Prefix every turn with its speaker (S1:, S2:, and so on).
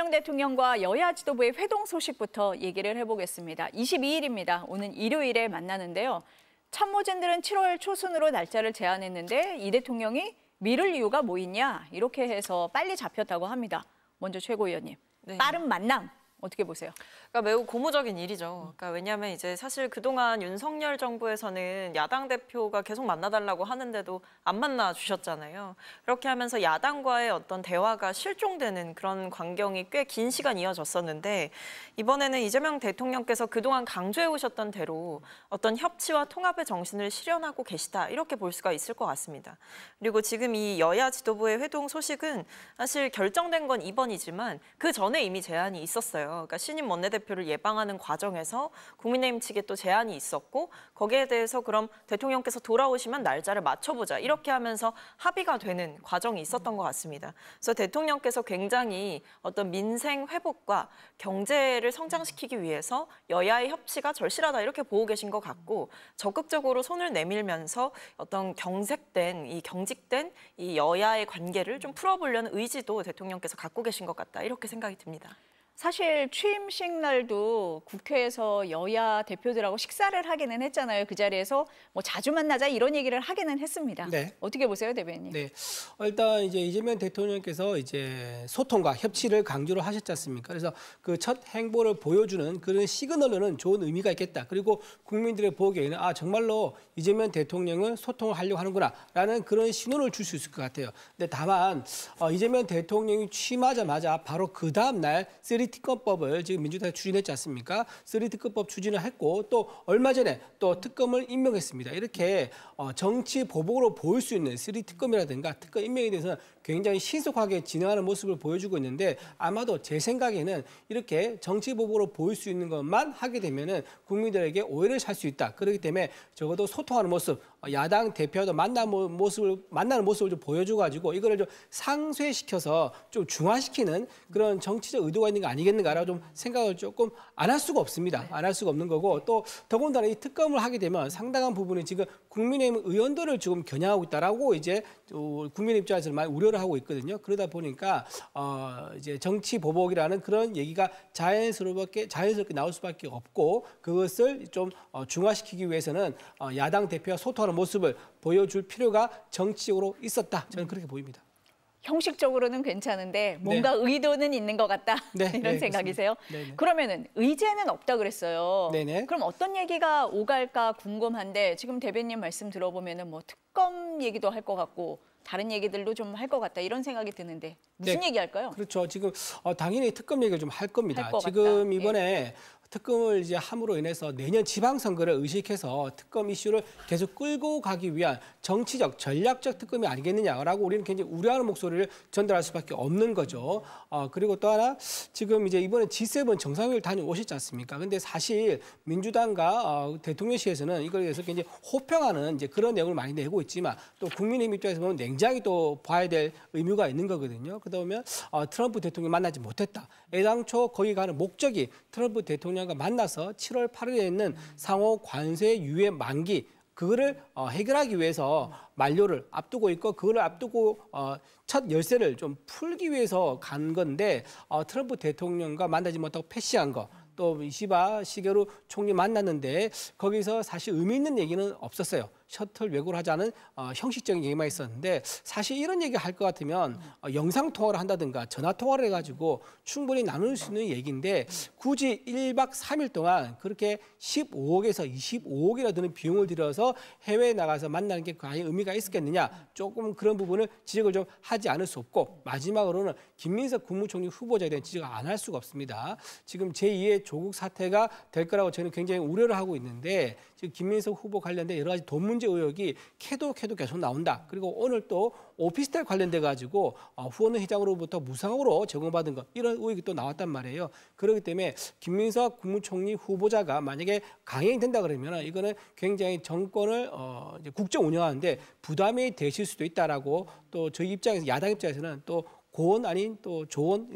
S1: 이재명 대통령과 여야 지도부의 회동 소식부터 얘기를 해보겠습니다. 22일입니다. 오는 일요일에 만나는데요. 참모진들은 7월 초순으로 날짜를 제안했는데 이 대통령이 미룰 이유가 뭐 있냐 이렇게 해서 빨리 잡혔다고 합니다. 먼저 최고위원님,
S2: 네.
S1: 빠른 만남 어떻게 보세요?
S2: 그러니까 매우 고무적인 일이죠. 그러니까 왜냐하면 이제 사실 그동안 윤석열 정부에서는 야당 대표가 계속 만나달라고 하는데도 안 만나 주셨잖아요. 그렇게 하면서 야당과의 어떤 대화가 실종되는 그런 광경이 꽤 긴 시간 이어졌었는데 이번에는 이재명 대통령께서 그동안 강조해 오셨던 대로 어떤 협치와 통합의 정신을 실현하고 계시다 이렇게 볼 수가 있을 것 같습니다. 그리고 지금 이 여야 지도부의 회동 소식은 사실 결정된 건 이번이지만 그 전에 이미 제안이 있었어요. 그러니까 신임 원내대표를 예방하는 과정에서 국민의힘 측에 또 제안이 있었고 거기에 대해서 그럼 대통령께서 돌아오시면 날짜를 맞춰보자 이렇게 하면서 합의가 되는 과정이 있었던 것 같습니다. 그래서 대통령께서 굉장히 어떤 민생 회복과 경제를 성장시키기 위해서 여야의 협치가 절실하다 이렇게 보고 계신 것 같고 적극적으로 손을 내밀면서 어떤 경직된 이 여야의 관계를 좀 풀어보려는 의지도 대통령께서 갖고 계신 것 같다 이렇게 생각이 듭니다.
S1: 사실 취임식 날도 국회에서 여야 대표들하고 식사를 하기는 했잖아요. 그 자리에서 뭐 자주 만나자 이런 얘기를 하기는 했습니다.
S3: 네.
S1: 어떻게 보세요, 대변인?
S3: 네. 일단 이제 이재명 대통령께서 이제 소통과 협치를 강조를 하셨지 않습니까? 그래서 그 첫 행보를 보여주는 그런 시그널로는 좋은 의미가 있겠다. 그리고 국민들의 보기에는 아 정말로 이재명 대통령은 소통을 하려고 하는구나라는 그런 신호를 줄 수 있을 것 같아요. 근데 다만 이재명 대통령이 취임하자마자 바로 그 다음 날 3특검법을 지금 민주당이 추진했지 않습니까? 3특검법 추진을 했고 또 얼마 전에 또 특검을 임명했습니다. 이렇게 정치 보복으로 보일 수 있는 3특검이라든가 특검 임명에 대해서는 굉장히 신속하게 진행하는 모습을 보여주고 있는데 아마도 제 생각에는 이렇게 정치 보복으로 보일 수 있는 것만 하게 되면은 국민들에게 오해를 살 수 있다. 그렇기 때문에 적어도 소통하는 모습, 야당 대표도 만나는 모습을 좀 보여줘가지고 이거를 좀 상쇄시켜서 좀 중화시키는 그런 정치적 의도가 있는 거 아니겠는가라고 좀 생각을 조금 안 할 수가 없습니다. 안 할 수가 없는 거고 또 더군다나 이 특검을 하게 되면 상당한 부분이 지금 국민의힘 의원들을 지금 겨냥하고 있다라고 이제 국민 입장에서는 많이 우려를 하고 있거든요. 그러다 보니까 이제 정치 보복이라는 그런 얘기가 자연스럽게 나올 수밖에 없고 그것을 좀 중화시키기 위해서는 야당 대표와 소통하는 모습을 보여줄 필요가 정치적으로 있었다. 저는 그렇게 보입니다.
S1: 형식적으로는 괜찮은데 뭔가
S3: 네.
S1: 의도는 있는 것 같다 이런
S3: 네,
S1: 생각이세요?
S3: 네네.
S1: 그러면은 의제는 없다 그랬어요.
S3: 네네.
S1: 그럼 어떤 얘기가 오갈까 궁금한데 지금 대변인 말씀 들어보면은 뭐 특검 얘기도 할 것 같고 다른 얘기들도 좀 할 것 같다 이런 생각이 드는데 무슨
S3: 네.
S1: 얘기 할까요?
S3: 그렇죠. 지금 당연히 특검 얘기를 좀 할 겁니다.
S1: 할 것
S3: 지금
S1: 같다.
S3: 이번에 특검을 이제 함으로 인해서 내년 지방선거를 의식해서 특검 이슈를 계속 끌고 가기 위한 정치적, 전략적 특검이 아니겠느냐라고 우리는 굉장히 우려하는 목소리를 전달할 수밖에 없는 거죠. 그리고 또 하나 지금 이제 이번에 G7 정상회의를 다녀오셨지 않습니까? 근데 사실 민주당과 대통령실에서는 이걸 위해서 굉장히 호평하는 이제 그런 내용을 많이 내고 있지만 또 국민의힘 입장에서 보면 냉정하게 또 봐야 될 의무가 있는 거거든요. 그러다 보면 트럼프 대통령 만나지 못했다. 애당초 거기 가는 목적이 트럼프 대통령과 만나서 7월 8일에 있는 상호 관세 유예 만기 그거를 해결하기 위해서 만료를 앞두고 있고 그거를 앞두고 첫 열쇠를 좀 풀기 위해서 간 건데 트럼프 대통령과 만나지 못하고 패시한 거. 또 이시바 시게루 총리 만났는데 거기서 사실 의미 있는 얘기는 없었어요. 셔틀 외국을 하자는 형식적인 얘기만 있었는데 사실 이런 얘기 할 것 같으면 영상통화를 한다든가 전화통화를 해가지고 충분히 나눌 수 있는 얘기인데 굳이 1박 3일 동안 그렇게 15억에서 25억이나 드는 비용을 들여서 해외에 나가서 만나는 게 과연 의미가 있었겠느냐 조금 그런 부분을 지적을 좀 하지 않을 수 없고 마지막으로는 김민석 국무총리 후보자에 대한 지적을 안 할 수가 없습니다. 지금 제2의 조국 사태가 될 거라고 저는 굉장히 우려를 하고 있는데 지금 김민석 후보 관련된 여러 가지 돈 문제 의혹이 캐도 계속 나온다. 그리고 오늘 또 오피스텔 관련돼 가지고 후원 회장으로부터 무상으로 제공받은 것 이런 의혹이 또 나왔단 말이에요. 그렇기 때문에 김민석 국무총리 후보자가 만약에 강행이 된다 그러면 이거는 굉장히 정권을 이제 국정 운영하는데 부담이 되실 수도 있다라고 또 저희 입장에서 야당 입장에서는 또 고언 아닌 또 조언